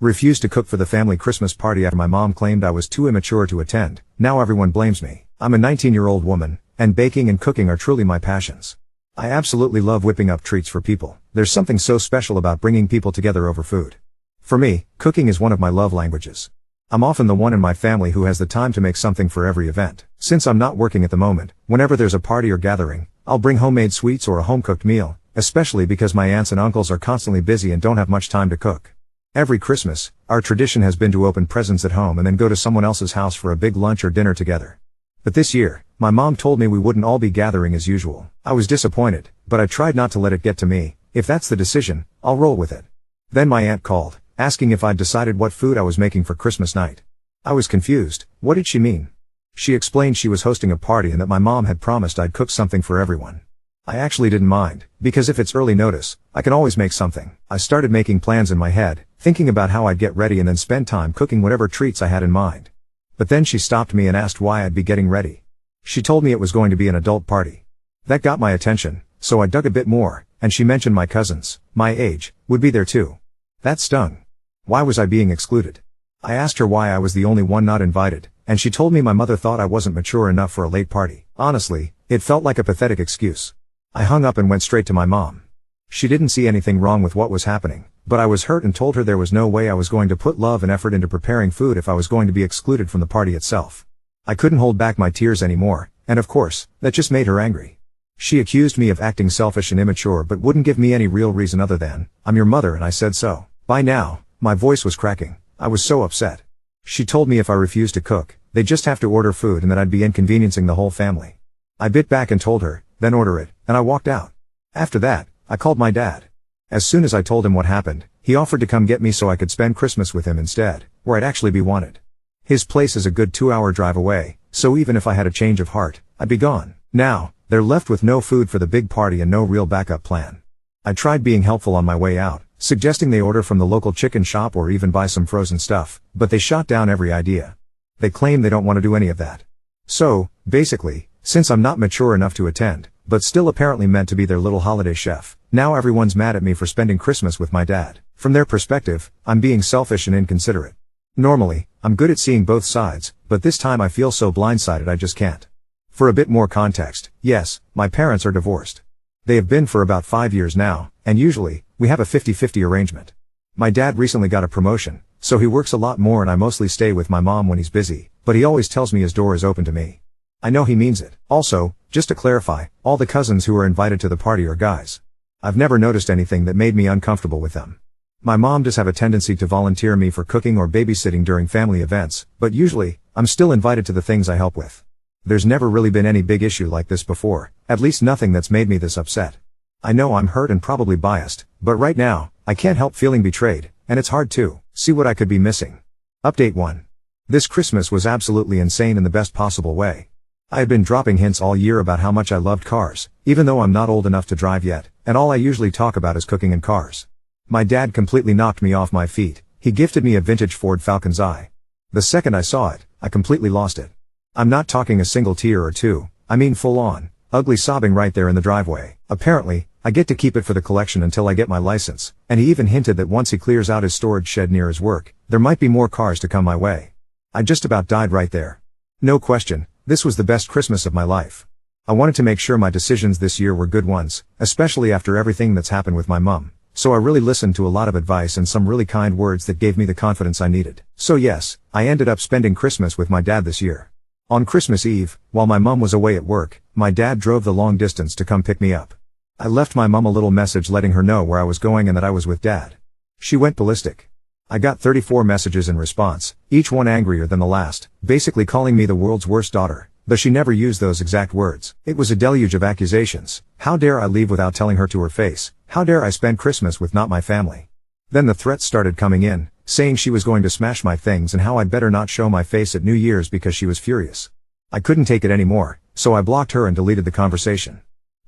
Refused to cook for the family Christmas party after my mom claimed I was too immature to attend. Now everyone blames me. I'm a 19-year-old woman, and baking and cooking are truly my passions. I absolutely love whipping up treats for people. There's something so special about bringing people together over food. For me, cooking is one of my love languages. I'm often the one in my family who has the time to make something for every event. Since I'm not working at the moment, whenever there's a party or gathering, I'll bring homemade sweets or a home-cooked meal, especially because my aunts and uncles are constantly busy and don't have much time to cook. Every Christmas, our tradition has been to open presents at home and then go to someone else's house for a big lunch or dinner together. But this year, my mom told me we wouldn't all be gathering as usual. I was disappointed, but I tried not to let it get to me. If that's the decision, I'll roll with it. Then my aunt called, asking if I'd decided what food I was making for Christmas night. I was confused. What did she mean? She explained she was hosting a party and that my mom had promised I'd cook something for everyone. I actually didn't mind, because if it's early notice, I can always make something. I started making plans in my head, thinking about how I'd get ready and then spend time cooking whatever treats I had in mind. But then she stopped me and asked why I'd be getting ready. She told me it was going to be an adult party. That got my attention, so I dug a bit more, and she mentioned my cousins, my age, would be there too. That stung. Why was I being excluded? I asked her why I was the only one not invited, and she told me my mother thought I wasn't mature enough for a late party. Honestly, it felt like a pathetic excuse. I hung up and went straight to my mom. She didn't see anything wrong with what was happening, but I was hurt and told her there was no way I was going to put love and effort into preparing food if I was going to be excluded from the party itself. I couldn't hold back my tears anymore, and of course, that just made her angry. She accused me of acting selfish and immature but wouldn't give me any real reason other than, "I'm your mother and I said so." By now, my voice was cracking. I was so upset. She told me if I refused to cook, they'd just have to order food and that I'd be inconveniencing the whole family. I bit back and told her, "Then order it," and I walked out. After that, I called my dad. As soon as I told him what happened, he offered to come get me so I could spend Christmas with him instead, where I'd actually be wanted. His place is a good 2-hour drive away, so even if I had a change of heart, I'd be gone. Now, they're left with no food for the big party and no real backup plan. I tried being helpful on my way out, suggesting they order from the local chicken shop or even buy some frozen stuff, but they shot down every idea. They claim they don't want to do any of that. So, basically, since I'm not mature enough to attend, but still apparently meant to be their little holiday chef, now everyone's mad at me for spending Christmas with my dad. From their perspective, I'm being selfish and inconsiderate. Normally, I'm good at seeing both sides, but this time I feel so blindsided I just can't. For a bit more context, yes, my parents are divorced. They have been for about 5 years now, and usually, we have a 50-50 arrangement. My dad recently got a promotion, so he works a lot more and I mostly stay with my mom when he's busy, but he always tells me his door is open to me. I know he means it. Also, just to clarify, all the cousins who are invited to the party are guys. I've never noticed anything that made me uncomfortable with them. My mom does have a tendency to volunteer me for cooking or babysitting during family events, but usually, I'm still invited to the things I help with. There's never really been any big issue like this before, at least nothing that's made me this upset. I know I'm hurt and probably biased, but right now, I can't help feeling betrayed, and it's hard to see what I could be missing. Update 1. This Christmas was absolutely insane in the best possible way. I had been dropping hints all year about how much I loved cars, even though I'm not old enough to drive yet, and all I usually talk about is cooking and cars. My dad completely knocked me off my feet. He gifted me a vintage Ford Falcon's Eye. The second I saw it, I completely lost it. I'm not talking a single tear or two, I mean full on, ugly sobbing right there in the driveway. Apparently, I get to keep it for the collection until I get my license, and he even hinted that once he clears out his storage shed near his work, there might be more cars to come my way. I just about died right there. No question, this was the best Christmas of my life. I wanted to make sure my decisions this year were good ones, especially after everything that's happened with my mom. So I really listened to a lot of advice and some really kind words that gave me the confidence I needed. So yes, I ended up spending Christmas with my dad this year. On Christmas Eve, while my mom was away at work, my dad drove the long distance to come pick me up. I left my mom a little message letting her know where I was going and that I was with dad. She went ballistic. I got 34 messages in response, each one angrier than the last, basically calling me the world's worst daughter, though she never used those exact words. It was a deluge of accusations. How dare I leave without telling her to her face? How dare I spend Christmas with not my family? Then the threats started coming in, saying she was going to smash my things and how I'd better not show my face at New Year's because she was furious. I couldn't take it anymore, so I blocked her and deleted the conversation.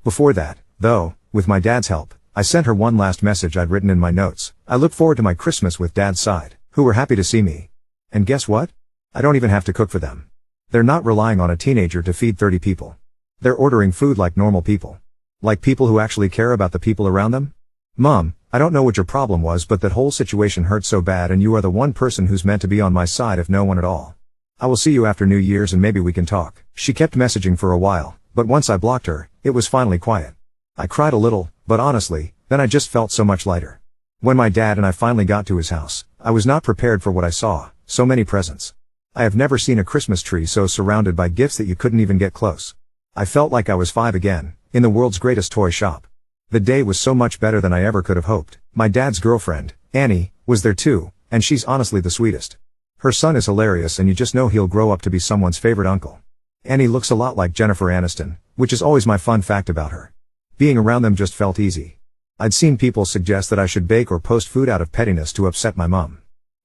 Before that, though, with my dad's help, I sent her one last message I'd written in my notes. I look forward to my Christmas with dad's side, who were happy to see me. And guess what? I don't even have to cook for them. They're not relying on a teenager to feed 30 people. They're ordering food like normal people. Like people who actually care about the people around them. Mom, I don't know what your problem was, but that whole situation hurt so bad, and you are the one person who's meant to be on my side if no one at all. I will see you after New Year's and maybe we can talk." She kept messaging for a while, but once I blocked her, it was finally quiet. I cried a little, but honestly, then I just felt so much lighter. When my dad and I finally got to his house, I was not prepared for what I saw, so many presents. I have never seen a Christmas tree so surrounded by gifts that you couldn't even get close. I felt like I was 5 again, in the world's greatest toy shop. The day was so much better than I ever could have hoped. My dad's girlfriend, Annie, was there too, and she's honestly the sweetest. Her son is hilarious and you just know he'll grow up to be someone's favorite uncle. Annie looks a lot like Jennifer Aniston, which is always my fun fact about her. Being around them just felt easy. I'd seen people suggest that I should bake or post food out of pettiness to upset my mom.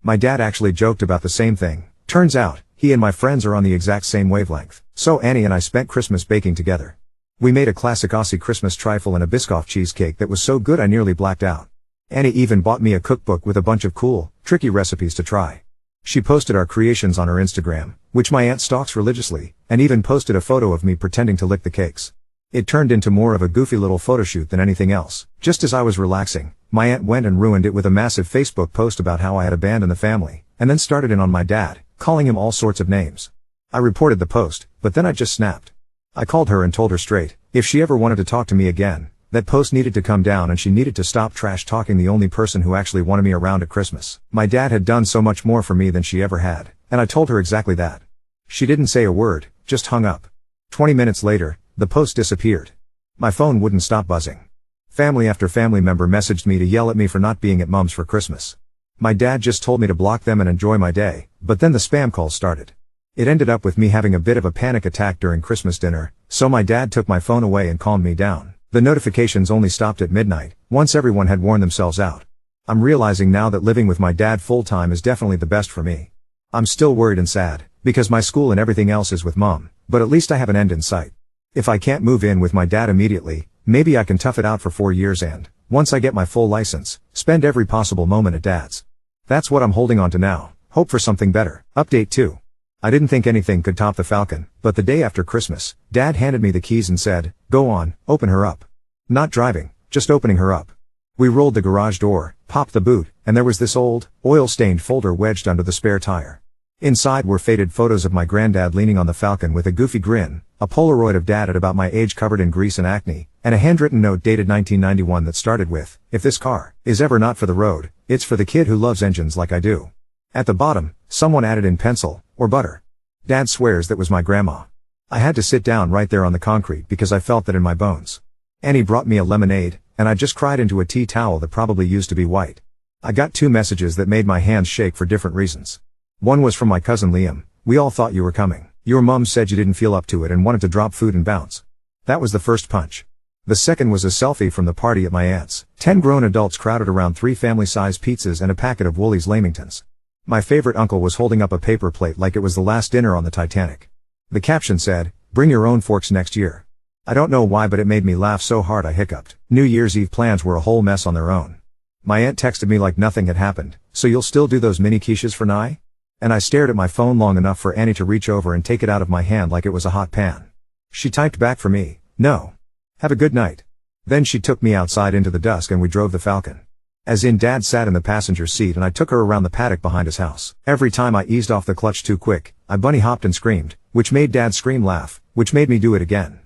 My dad actually joked about the same thing. Turns out, he and my friends are on the exact same wavelength. So Annie and I spent Christmas baking together. We made a classic Aussie Christmas trifle and a Biscoff cheesecake that was so good I nearly blacked out. Annie even bought me a cookbook with a bunch of cool, tricky recipes to try. She posted our creations on her Instagram, which my aunt stalks religiously, and even posted a photo of me pretending to lick the cakes. It turned into more of a goofy little photoshoot than anything else. Just as I was relaxing, my aunt went and ruined it with a massive Facebook post about how I had abandoned the family, and then started in on my dad, calling him all sorts of names. I reported the post, but then I just snapped. I called her and told her straight, if she ever wanted to talk to me again, that post needed to come down and she needed to stop trash talking the only person who actually wanted me around at Christmas. My dad had done so much more for me than she ever had, and I told her exactly that. She didn't say a word, just hung up. 20 minutes later, the post disappeared. My phone wouldn't stop buzzing. Family after family member messaged me to yell at me for not being at Mom's for Christmas. My dad just told me to block them and enjoy my day, but then the spam calls started. It ended up with me having a bit of a panic attack during Christmas dinner, so my dad took my phone away and calmed me down. The notifications only stopped at midnight, once everyone had worn themselves out. I'm realizing now that living with my dad full-time is definitely the best for me. I'm still worried and sad, because my school and everything else is with Mom, but at least I have an end in sight. If I can't move in with my dad immediately, maybe I can tough it out for 4 years and, once I get my full license, spend every possible moment at Dad's. That's what I'm holding on to now, hope for something better. Update 2. I didn't think anything could top the Falcon, but the day after Christmas, Dad handed me the keys and said, "Go on, open her up." Not driving, just opening her up. We rolled the garage door, popped the boot, and there was this old, oil-stained folder wedged under the spare tire. Inside were faded photos of my granddad leaning on the Falcon with a goofy grin, a Polaroid of Dad at about my age covered in grease and acne, and a handwritten note dated 1991 that started with, "If this car is ever not for the road, it's for the kid who loves engines like I do." At the bottom, someone added in pencil, "or butter." Dad swears that was my grandma. I had to sit down right there on the concrete because I felt that in my bones. Annie brought me a lemonade, and I just cried into a tea towel that probably used to be white. I got 2 messages that made my hands shake for different reasons. One was from my cousin Liam. "We all thought you were coming. Your mom said you didn't feel up to it and wanted to drop food and bounce." That was the first punch. The second was a selfie from the party at my aunt's. 10 grown adults crowded around 3 family-sized pizzas and a packet of Woolies Lamingtons. My favorite uncle was holding up a paper plate like it was the last dinner on the Titanic. The caption said, "Bring your own forks next year." I don't know why, but it made me laugh so hard I hiccuped. New Year's Eve plans were a whole mess on their own. My aunt texted me like nothing had happened, "So you'll still do those mini quiches for Nye?" And I stared at my phone long enough for Annie to reach over and take it out of my hand like it was a hot pan. She typed back for me, "No. Have a good night." Then she took me outside into the dusk and we drove the Falcon. As in, Dad sat in the passenger seat and I took her around the paddock behind his house. Every time I eased off the clutch too quick, I bunny hopped and screamed, which made Dad scream laugh, which made me do it again.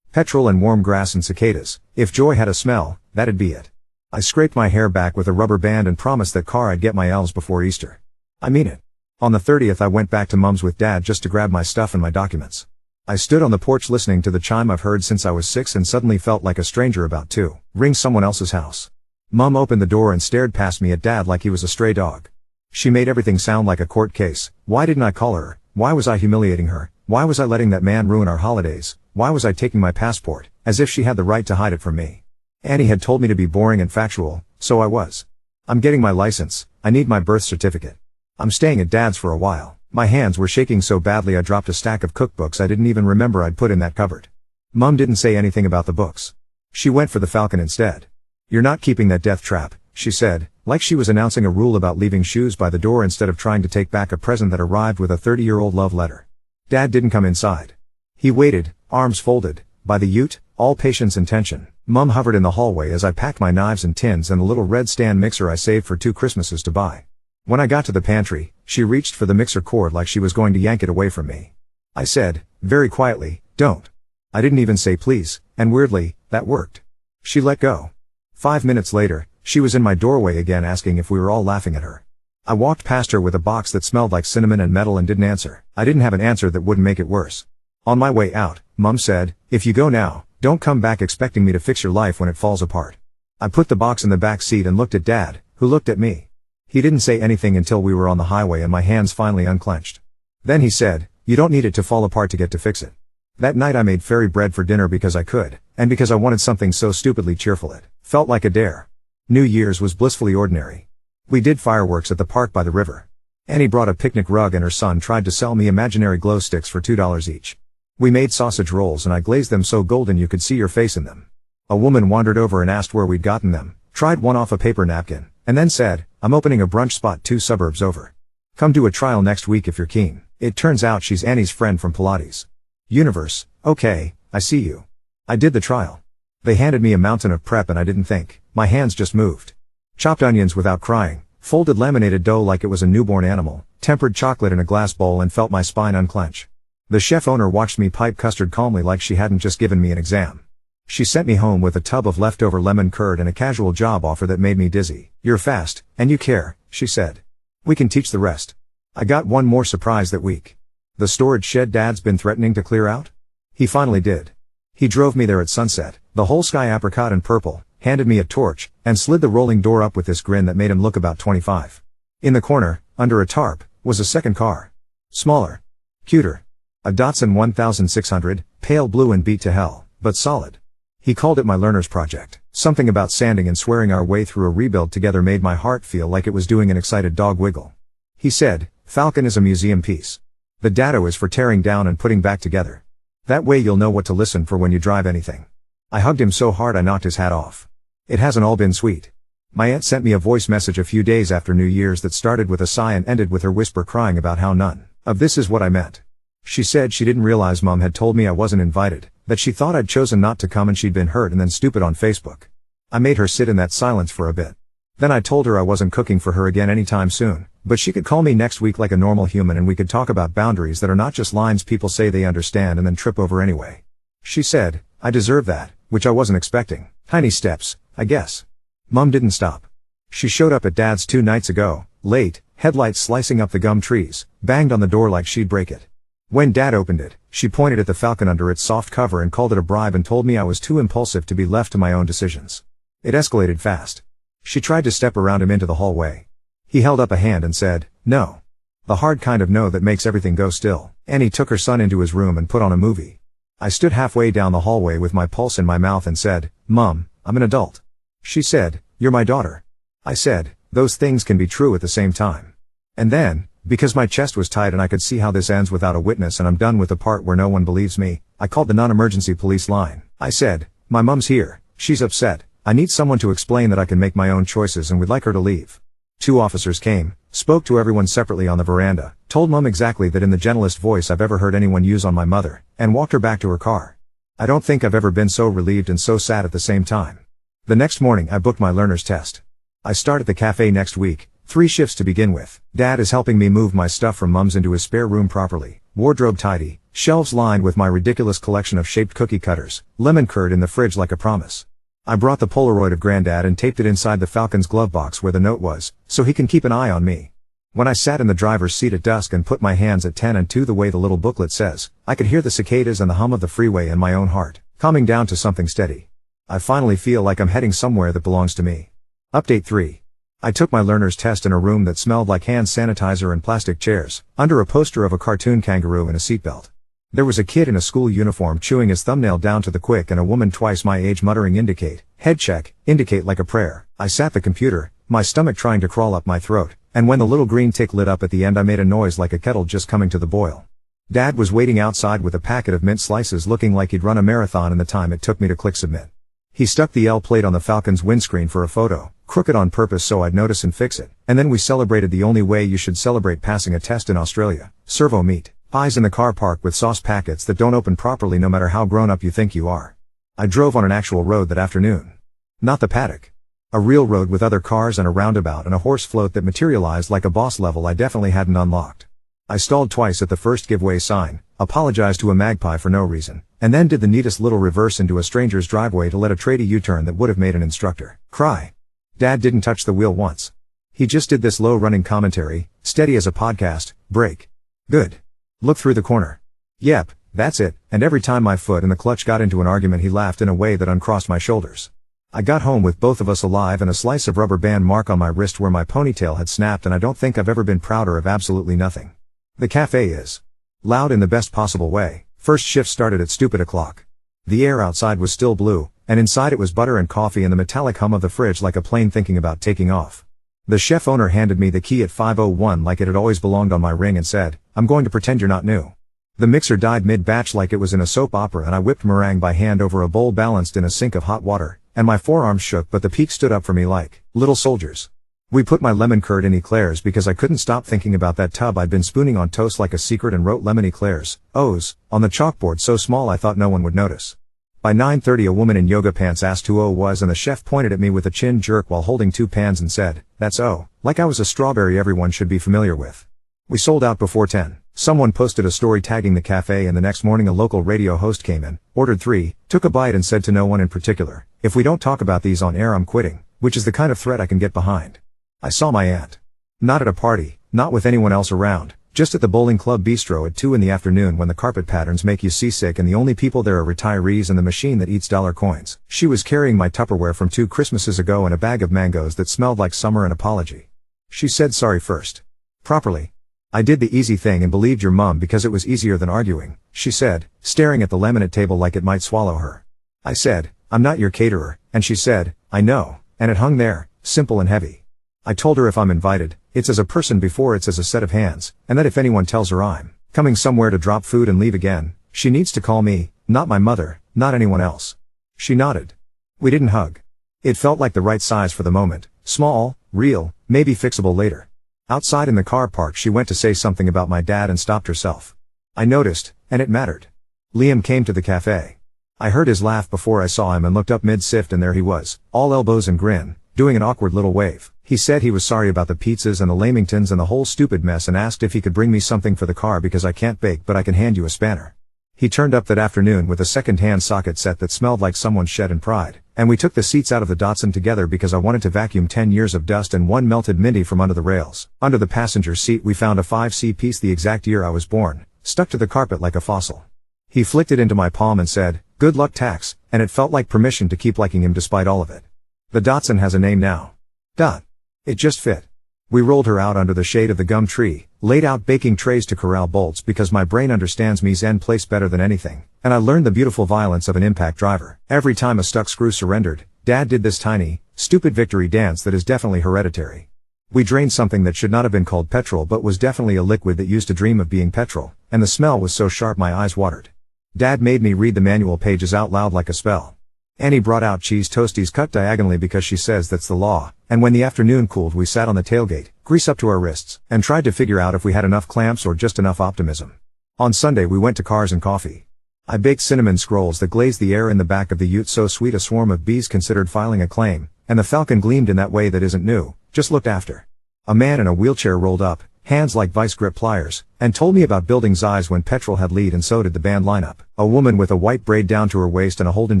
Petrol and warm grass and cicadas. If joy had a smell, that'd be it. I scraped my hair back with a rubber band and promised that car I'd get my elves before Easter. I mean it. On the 30th I went back to Mom's with Dad just to grab my stuff and my documents. I stood on the porch listening to the chime I've heard since I was 6 and suddenly felt like a stranger about to ring someone else's house. Mom opened the door and stared past me at Dad like he was a stray dog. She made everything sound like a court case. Why didn't I call her? Why was I humiliating her? Why was I letting that man ruin our holidays? Why was I taking my passport? As if she had the right to hide it from me. Annie had told me to be boring and factual, so I was. I'm getting my license. I need my birth certificate. I'm staying at Dad's for a while. My hands were shaking so badly I dropped a stack of cookbooks I didn't even remember I'd put in that cupboard. Mom didn't say anything about the books. She went for the Falcon instead. "You're not keeping that death trap," she said, like she was announcing a rule about leaving shoes by the door instead of trying to take back a present that arrived with a 30-year-old love letter. Dad didn't come inside. He waited, arms folded, by the ute, all patience and tension. Mom hovered in the hallway as I packed my knives and tins and the little red stand mixer I saved for 2 Christmases to buy. When I got to the pantry, she reached for the mixer cord like she was going to yank it away from me. I said, very quietly, "Don't." I didn't even say please, and weirdly, that worked. She let go. 5 minutes later, she was in my doorway again asking if we were all laughing at her. I walked past her with a box that smelled like cinnamon and metal and didn't answer. I didn't have an answer that wouldn't make it worse. On my way out, Mom said, "If you go now, don't come back expecting me to fix your life when it falls apart." I put the box in the back seat and looked at Dad, who looked at me. He didn't say anything until we were on the highway and my hands finally unclenched. Then he said, "You don't need it to fall apart to get to fix it." That night I made fairy bread for dinner because I could, and because I wanted something so stupidly cheerful it felt like a dare. New Year's was blissfully ordinary. We did fireworks at the park by the river. Annie brought a picnic rug and her son tried to sell me imaginary glow sticks for $2 each. We made sausage rolls and I glazed them so golden you could see your face in them. A woman wandered over and asked where we'd gotten them, tried one off a paper napkin, and then said, "I'm opening a brunch spot 2 suburbs over. Come do a trial next week if you're keen." It turns out she's Annie's friend from Pilates. Universe, okay, I see you. I did the trial. They handed me a mountain of prep and I didn't think, my hands just moved. Chopped onions without crying, folded laminated dough like it was a newborn animal, tempered chocolate in a glass bowl and felt my spine unclench. The chef owner watched me pipe custard calmly like she hadn't just given me an exam. She sent me home with a tub of leftover lemon curd and a casual job offer that made me dizzy. "You're fast, and you care," she said. "We can teach the rest." I got one more surprise that week. The storage shed Dad's been threatening to clear out? He finally did. He drove me there at sunset, the whole sky apricot and purple, handed me a torch, and slid the rolling door up with this grin that made him look about 25. In the corner, under a tarp, was a second car. Smaller. Cuter. A Datsun 1600, pale blue and beat to hell, but solid. He called it my learner's project. Something about sanding and swearing our way through a rebuild together made my heart feel like it was doing an excited dog wiggle. He said, "Falcon is a museum piece. The Datto is for tearing down and putting back together. That way you'll know what to listen for when you drive anything." I hugged him so hard I knocked his hat off. It hasn't all been sweet. My aunt sent me a voice message a few days after New Year's that started with a sigh and ended with her whisper crying about how none of this is what I meant. She said she didn't realize Mom had told me I wasn't invited, that she thought I'd chosen not to come and she'd been hurt and then stupid on Facebook. I made her sit in that silence for a bit. Then I told her I wasn't cooking for her again anytime soon, but she could call me next week like a normal human and we could talk about boundaries that are not just lines people say they understand and then trip over anyway. She said, I deserve that, which I wasn't expecting. Tiny steps, I guess. Mom didn't stop. She showed up at Dad's 2 nights ago, late, headlights slicing up the gum trees, banged on the door like she'd break it. When Dad opened it, she pointed at the Falcon under its soft cover and called it a bribe and told me I was too impulsive to be left to my own decisions. It escalated fast. She tried to step around him into the hallway. He held up a hand and said, "No." The hard kind of no that makes everything go still. Annie took her son into his room and put on a movie. I stood halfway down the hallway with my pulse in my mouth and said, "Mom, I'm an adult." She said, "You're my daughter." I said, "Those things can be true at the same time." And then, because my chest was tight and I could see how this ends without a witness and I'm done with the part where no one believes me, I called the non-emergency police line. I said, "My mom's here, she's upset, I need someone to explain that I can make my own choices and we'd like her to leave." 2 officers came, spoke to everyone separately on the veranda, told Mom exactly that in the gentlest voice I've ever heard anyone use on my mother, and walked her back to her car. I don't think I've ever been so relieved and so sad at the same time. The next morning I booked my learner's test. I start at the cafe next week, 3 shifts to begin with. Dad is helping me move my stuff from Mom's into his spare room properly, wardrobe tidy, shelves lined with my ridiculous collection of shaped cookie cutters, lemon curd in the fridge like a promise. I brought the Polaroid of Granddad and taped it inside the Falcon's glove box where the note was, so he can keep an eye on me. When I sat in the driver's seat at dusk and put my hands at 10 and 2 the way the little booklet says, I could hear the cicadas and the hum of the freeway in my own heart, calming down to something steady. I finally feel like I'm heading somewhere that belongs to me. Update 3. I took my learner's test in a room that smelled like hand sanitizer and plastic chairs, under a poster of a cartoon kangaroo in a seatbelt. There was a kid in a school uniform chewing his thumbnail down to the quick and a woman twice my age muttering indicate, head check, indicate like a prayer. I sat the computer, my stomach trying to crawl up my throat, and when the little green tick lit up at the end I made a noise like a kettle just coming to the boil. Dad was waiting outside with a packet of mint slices looking like he'd run a marathon in the time it took me to click submit. He stuck the L plate on the Falcon's windscreen for a photo, crooked on purpose so I'd notice and fix it, and then we celebrated the only way you should celebrate passing a test in Australia, servo meat. Pies in the car park with sauce packets that don't open properly no matter how grown up you think you are. I drove on an actual road that afternoon. Not the paddock. A real road with other cars and a roundabout and a horse float that materialized like a boss level I definitely hadn't unlocked. I stalled twice at the first give-way sign, apologized to a magpie for no reason, and then did the neatest little reverse into a stranger's driveway to let a tradie U-turn that would have made an instructor cry. Dad didn't touch the wheel once. He just did this low-running commentary, steady as a podcast, brake. Good. Look through the corner. Yep, that's it, and every time my foot and the clutch got into an argument he laughed in a way that uncrossed my shoulders. I got home with both of us alive and a slice of rubber band mark on my wrist where my ponytail had snapped, and I don't think I've ever been prouder of absolutely nothing. The cafe is loud in the best possible way. First shift started at stupid o'clock. The air outside was still blue, and inside it was butter and coffee and the metallic hum of the fridge like a plane thinking about taking off. The chef owner handed me the key at 5:01 like it had always belonged on my ring and said, "I'm going to pretend you're not new." The mixer died mid-batch like it was in a soap opera, and I whipped meringue by hand over a bowl balanced in a sink of hot water, and my forearms shook but the peak stood up for me like little soldiers. We put my lemon curd in eclairs because I couldn't stop thinking about that tub I'd been spooning on toast like a secret, and wrote lemon eclairs, O's, on the chalkboard so small I thought no one would notice. By 9:30 a woman in yoga pants asked who O was, and the chef pointed at me with a chin jerk while holding 2 pans and said, "That's O," like I was a strawberry everyone should be familiar with. We sold out before 10. Someone posted a story tagging the cafe, and the next morning a local radio host came in, ordered 3, took a bite and said to no one in particular, "If we don't talk about these on air I'm quitting," which is the kind of threat I can get behind. I saw my aunt. Not at a party, not with anyone else around, just at the bowling club bistro at 2 in the afternoon when the carpet patterns make you seasick and the only people there are retirees and the machine that eats dollar coins. She was carrying my Tupperware from 2 Christmases ago and a bag of mangoes that smelled like summer and apology. She said sorry first. Properly. "I did the easy thing and believed your mum because it was easier than arguing," she said, staring at the laminate table like it might swallow her. I said, "I'm not your caterer," and she said, "I know," and it hung there, simple and heavy. I told her if I'm invited, it's as a person before it's as a set of hands, and that if anyone tells her I'm coming somewhere to drop food and leave again, she needs to call me, not my mother, not anyone else. She nodded. We didn't hug. It felt like the right size for the moment, small, real, maybe fixable later. Outside in the car park she went to say something about my dad and stopped herself. I noticed, and it mattered. Liam came to the cafe. I heard his laugh before I saw him and looked up mid-sift, and there he was, all elbows and grin, doing an awkward little wave. He said he was sorry about the pizzas and the lamingtons and the whole stupid mess, and asked if he could bring me something for the car because I can't bake but I can hand you a spanner. He turned up that afternoon with a second-hand socket set that smelled like someone's shed and pride, and we took the seats out of the Datsun together because I wanted to vacuum 10 years of dust and 1 melted minty from under the rails. Under the passenger seat we found a 5C piece the exact year I was born, stuck to the carpet like a fossil. He flicked it into my palm and said, "Good luck, Tax," and it felt like permission to keep liking him despite all of it. The Datsun has a name now. Dot. It just fit. We rolled her out under the shade of the gum tree, laid out baking trays to corral bolts because my brain understands mise en place better than anything, and I learned the beautiful violence of an impact driver. Every time a stuck screw surrendered, Dad did this tiny, stupid victory dance that is definitely hereditary. We drained something that should not have been called petrol but was definitely a liquid that used to dream of being petrol, and the smell was so sharp my eyes watered. Dad made me read the manual pages out loud like a spell. Annie brought out cheese toasties cut diagonally because she says that's the law, and when the afternoon cooled we sat on the tailgate, grease up to our wrists, and tried to figure out if we had enough clamps or just enough optimism. On Sunday we went to Cars and Coffee. I baked cinnamon scrolls that glazed the air in the back of the ute so sweet a swarm of bees considered filing a claim, and the falcon gleamed in that way that isn't new, just looked after. A man in a wheelchair rolled up, hands like vice grip pliers, and told me about building's eyes when petrol had lead, and so did the band lineup. A woman with a white braid down to her waist and a Holden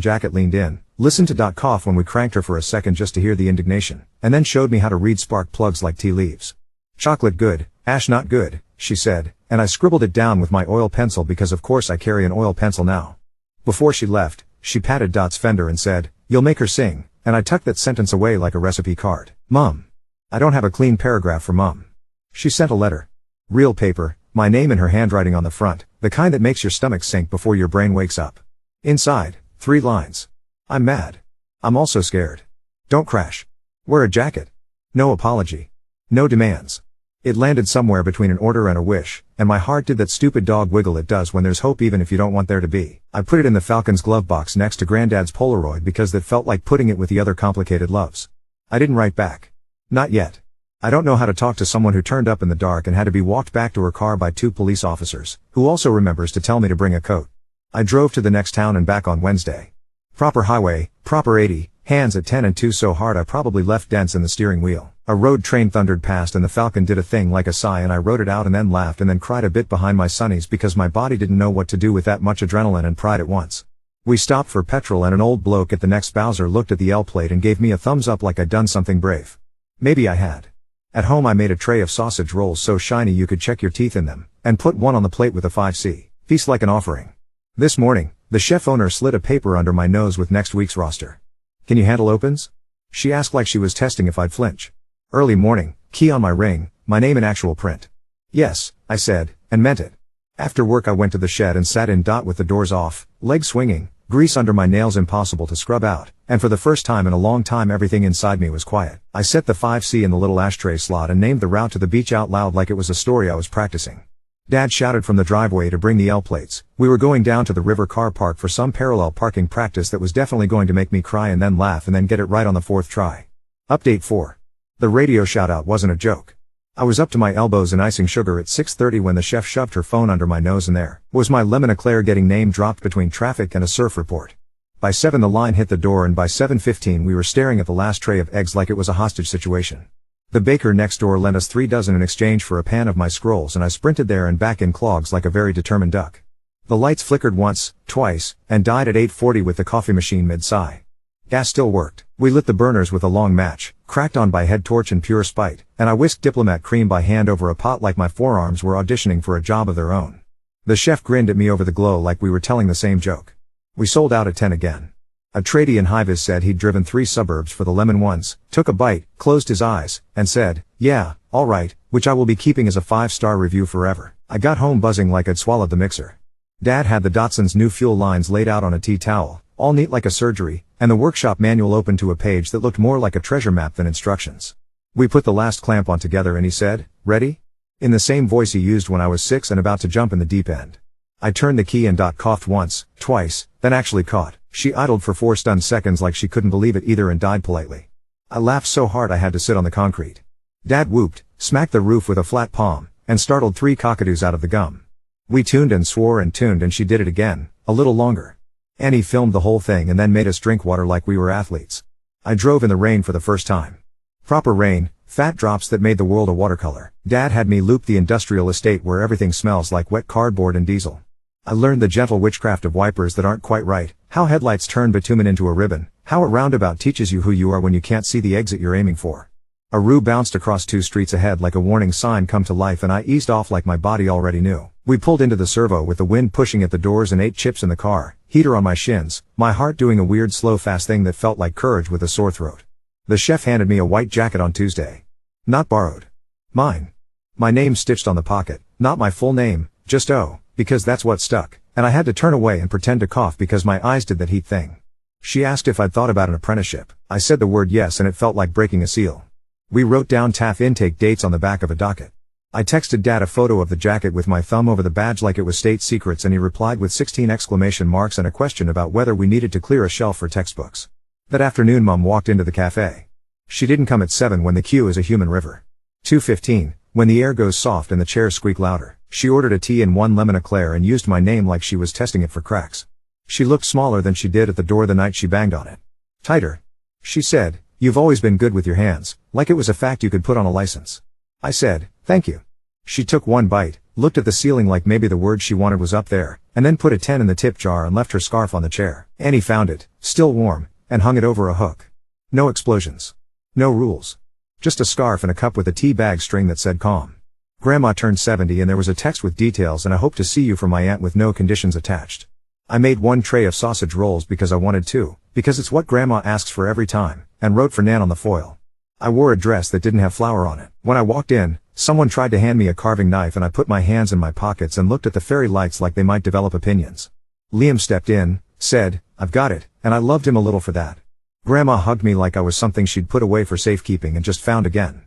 jacket leaned in, listened to cough when we cranked her for a second just to hear the indignation, and then showed me how to read spark plugs like tea leaves. "Chocolate good, ash not good," she said, and I scribbled it down with my oil pencil because of course I carry an oil pencil now. Before she left, she patted Dot's fender and said, "You'll make her sing," and I tucked that sentence away like a recipe card. Mum. I don't have a clean paragraph for Mum. She sent a letter. Real paper, my name in her handwriting on the front, the kind that makes your stomach sink before your brain wakes up. Inside, 3 lines. I'm mad. I'm also scared. Don't crash. Wear a jacket. No apology. No demands. It landed somewhere between an order and a wish, and my heart did that stupid dog wiggle it does when there's hope even if you don't want there to be. I put it in the Falcon's glove box next to Granddad's Polaroid because that felt like putting it with the other complicated loves. I didn't write back. Not yet. I don't know how to talk to someone who turned up in the dark and had to be walked back to her car by 2 police officers, who also remembers to tell me to bring a coat. I drove to the next town and back on Wednesday. Proper highway, proper 80, hands at 10 and 2 so hard I probably left dents in the steering wheel. A road train thundered past and the Falcon did a thing like a sigh and I wrote it out and then laughed and then cried a bit behind my sunnies because my body didn't know what to do with that much adrenaline and pride at once. We stopped for petrol and an old bloke at the next Bowser looked at the L plate and gave me a thumbs up like I'd done something brave. Maybe I had. At home I made a tray of sausage rolls so shiny you could check your teeth in them, and put one on the plate with a 5C piece like an offering. This morning, the chef owner slid a paper under my nose with next week's roster. Can you handle opens? She asked like she was testing if I'd flinch. Early morning, key on my ring, my name in actual print. Yes, I said, and meant it. After work I went to the shed and sat in. With the doors off, legs swinging, grease under my nails impossible to scrub out, and for the first time in a long time everything inside me was quiet. I set the 5C in the little ashtray slot and named the route to the beach out loud like it was a story I was practicing. Dad shouted from the driveway to bring the L plates. We were going down to the river car park for some parallel parking practice that was definitely going to make me cry and then laugh and then get it right on the 4th try. Update 4. The radio shoutout wasn't a joke. I was up to my elbows in icing sugar at 6:30 when the chef shoved her phone under my nose and there was my lemon eclair getting name dropped between traffic and a surf report. By 7 the line hit the door and by 7:15 we were staring at the last tray of eggs like it was a hostage situation. The baker next door lent us 3 dozen in exchange for a pan of my scrolls and I sprinted there and back in clogs like a very determined duck. The lights flickered once, twice, and died at 8:40 with the coffee machine mid-sigh. Gas still worked. We lit the burners with a long match, cracked on by head torch in pure spite, and I whisked diplomat cream by hand over a pot like my forearms were auditioning for a job of their own. The chef grinned at me over the glow like we were telling the same joke. We sold out at 10 again. A tradie in Hivis said he'd driven 3 suburbs for the lemon ones, took a bite, closed his eyes, and said, "Yeah, all right," which I will be keeping as a 5-star review forever. I got home buzzing like I'd swallowed the mixer. Dad had the Datsun's new fuel lines laid out on a tea towel, all neat like a surgery, and the workshop manual open to a page that looked more like a treasure map than instructions. We put the last clamp on together and he said, "Ready?" in the same voice he used when I was 6 and about to jump in the deep end. I turned the key and coughed once, twice, then actually caught. She idled for 4 stunned seconds like she couldn't believe it either and died politely. I laughed so hard I had to sit on the concrete. Dad whooped, smacked the roof with a flat palm, and startled 3 cockadoos out of the gum. We tuned and swore and tuned and she did it again, a little longer. Annie filmed the whole thing and then made us drink water like we were athletes. I drove in the rain for the first time. Proper rain, fat drops that made the world a watercolor. Dad had me loop the industrial estate where everything smells like wet cardboard and diesel. I learned the gentle witchcraft of wipers that aren't quite right, how headlights turn bitumen into a ribbon, how a roundabout teaches you who you are when you can't see the exit you're aiming for. A roo bounced across 2 streets ahead like a warning sign come to life and I eased off like my body already knew. We pulled into the servo with the wind pushing at the doors and 8 chips in the car, heater on my shins, my heart doing a weird slow fast thing that felt like courage with a sore throat. The chef handed me a white jacket on Tuesday. Not borrowed. Mine. My name stitched on the pocket, not my full name, just O, because that's what stuck, and I had to turn away and pretend to cough because my eyes did that heat thing. She asked if I'd thought about an apprenticeship. I said the word yes and it felt like breaking a seal. We wrote down TAF intake dates on the back of a docket. I texted Dad a photo of the jacket with my thumb over the badge like it was state secrets and he replied with 16 exclamation marks and a question about whether we needed to clear a shelf for textbooks. That afternoon Mom walked into the cafe. She didn't come at 7 when the queue is a human river. 2:15, when the air goes soft and the chairs squeak louder. She ordered a tea and 1 lemon eclair and used my name like she was testing it for cracks. She looked smaller than she did at the door the night she banged on it. Tighter. She said, "You've always been good with your hands," like it was a fact you could put on a license. I said, "Thank you." She took 1 bite, looked at the ceiling like maybe the word she wanted was up there, and then put a 10 in the tip jar and left her scarf on the chair. Annie found it, still warm, and hung it over a hook. No explosions. No rules. Just a scarf and a cup with a tea bag string that said calm. Grandma turned 70 and there was a text with details and I hope to see you from my aunt with no conditions attached. I made 1 tray of sausage rolls because I wanted to, because it's what Grandma asks for every time, and wrote for Nan on the foil. I wore a dress that didn't have flour on it. When I walked in, someone tried to hand me a carving knife and I put my hands in my pockets and looked at the fairy lights like they might develop opinions. Liam stepped in, said, "I've got it," and I loved him a little for that. Grandma hugged me like I was something she'd put away for safekeeping and just found again.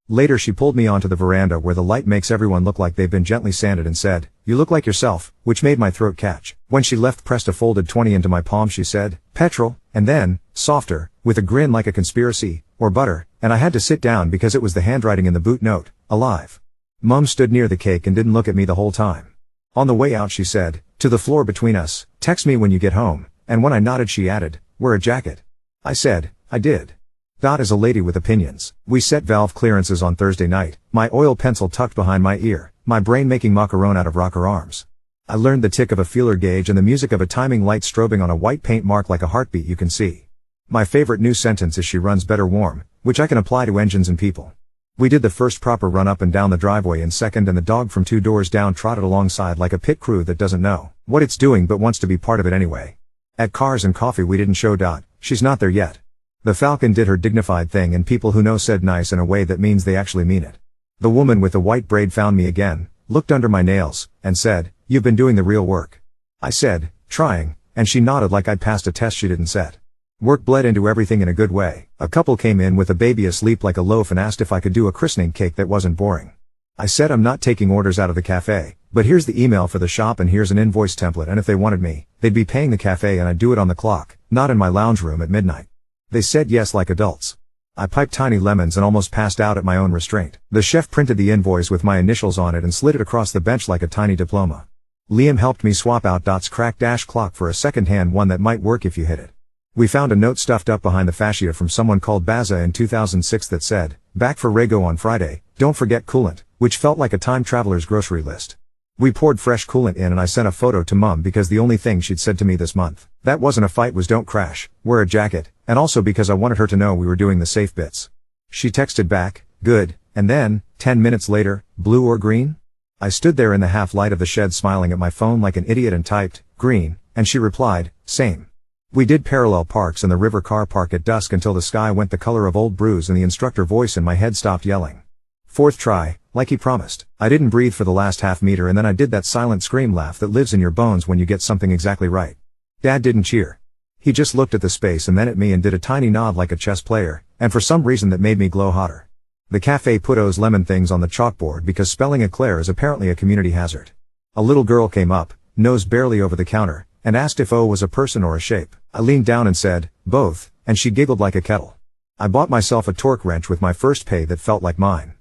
Later she pulled me onto the veranda where the light makes everyone look like they've been gently sanded and said, "You look like yourself," which made my throat catch. When she left pressed a folded 20 into my palm she said, "Petrol," and then, softer, with a grin like a conspiracy, "or butter," and I had to sit down because it was the handwriting in the boot note, "Alive." Mum stood near the cake and didn't look at me the whole time. On the way out she said, "To the floor between us, text me when you get home," and when I nodded she added, "Wear a jacket." I said, "I did." Dot is a lady with opinions. We set valve clearances on Thursday night, my oil pencil tucked behind my ear, my brain making macaron out of rocker arms. I learned the tick of a feeler gauge and the music of a timing light strobing on a white paint mark like a heartbeat you can see. My favorite new sentence is she runs better warm, which I can apply to engines and people. We did the first proper run up and down the driveway in second, and the dog from 2 doors down trotted alongside like a pit crew that doesn't know what it's doing but wants to be part of it anyway. At Cars and Coffee we didn't show Dot, she's not there yet. The Falcon did her dignified thing and people who know said nice in a way that means they actually mean it. The woman with the white braid found me again, looked under my nails, and said, "You've been doing the real work." I said, "Trying," and she nodded like I'd passed a test she didn't set. Work bled into everything in a good way. A couple came in with a baby asleep like a loaf and asked if I could do a christening cake that wasn't boring. I said I'm not taking orders out of the cafe, but here's the email for the shop and here's an invoice template, and if they wanted me, they'd be paying the cafe and I'd do it on the clock, not in my lounge room at midnight. They said yes like adults. I piped tiny lemons and almost passed out at my own restraint. The chef printed the invoice with my initials on it and slid it across the bench like a tiny diploma. Liam helped me swap out Dot's cracked dash clock for a second-hand one that might work if you hit it. We found a note stuffed up behind the fascia from someone called Baza in 2006 that said, "Back for Rego on Friday, don't forget coolant," which felt like a time traveler's grocery list. We poured fresh coolant in and I sent a photo to Mum because the only thing she'd said to me this month that wasn't a fight was "Don't crash, wear a jacket," and also because I wanted her to know we were doing the safe bits. She texted back, "Good," and then, 10 minutes later, "Blue or green?" I stood there in the half-light of the shed smiling at my phone like an idiot and typed, "Green," and she replied, "Same." We did parallel parks and the river car park at dusk until the sky went the color of old brews and the instructor voice in my head stopped yelling. Fourth try, like he promised. I didn't breathe for the last half meter and then I did that silent scream laugh that lives in your bones when you get something exactly right. Dad didn't cheer. He just looked at the space and then at me and did a tiny nod like a chess player, and for some reason that made me glow hotter. The cafe put O's lemon things on the chalkboard because spelling eclair is apparently a community hazard. A little girl came up, nose barely over the counter, and asked if O was a person or a shape. I leaned down and said, "Both," and she giggled like a kettle. I bought myself a torque wrench with my first pay that felt like mine.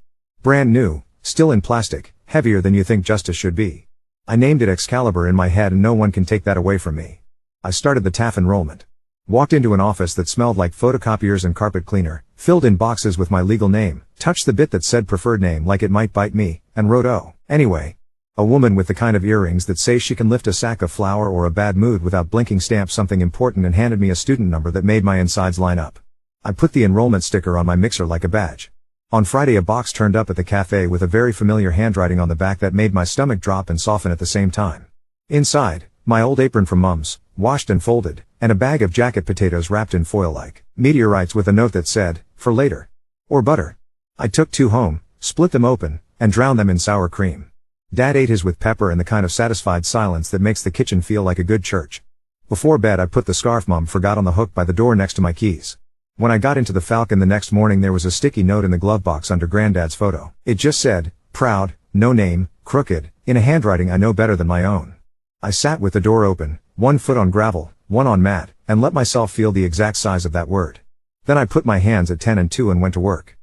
Brand new, still in plastic, heavier than you think justice should be. I named it Excalibur in my head and no one can take that away from me. I started the TAF enrollment. Walked into an office that smelled like photocopiers and carpet cleaner, filled in boxes with my legal name, touched the bit that said preferred name like it might bite me, and wrote O. Anyway. A woman with the kind of earrings that say she can lift a sack of flour or a bad mood without blinking stamped something important and handed me a student number that made my insides line up. I put the enrollment sticker on my mixer like a badge. On Friday a box turned up at the cafe with a very familiar handwriting on the back that made my stomach drop and soften at the same time. Inside, my old apron from Mum's, washed and folded, and a bag of jacket potatoes wrapped in foil like meteorites with a note that said, "For later." Or butter. I took 2 home, split them open, and drowned them in sour cream. Dad ate his with pepper and the kind of satisfied silence that makes the kitchen feel like a good church. Before bed I put the scarf Mum forgot on the hook by the door next to my keys. When I got into the Falcon the next morning there was a sticky note in the glove box under Granddad's photo. It just said, "Proud, no name, crooked," in a handwriting I know better than my own. I sat with the door open, 1 foot on gravel, 1 on mat, and let myself feel the exact size of that word. Then I put my hands at 10 and 2 and went to work.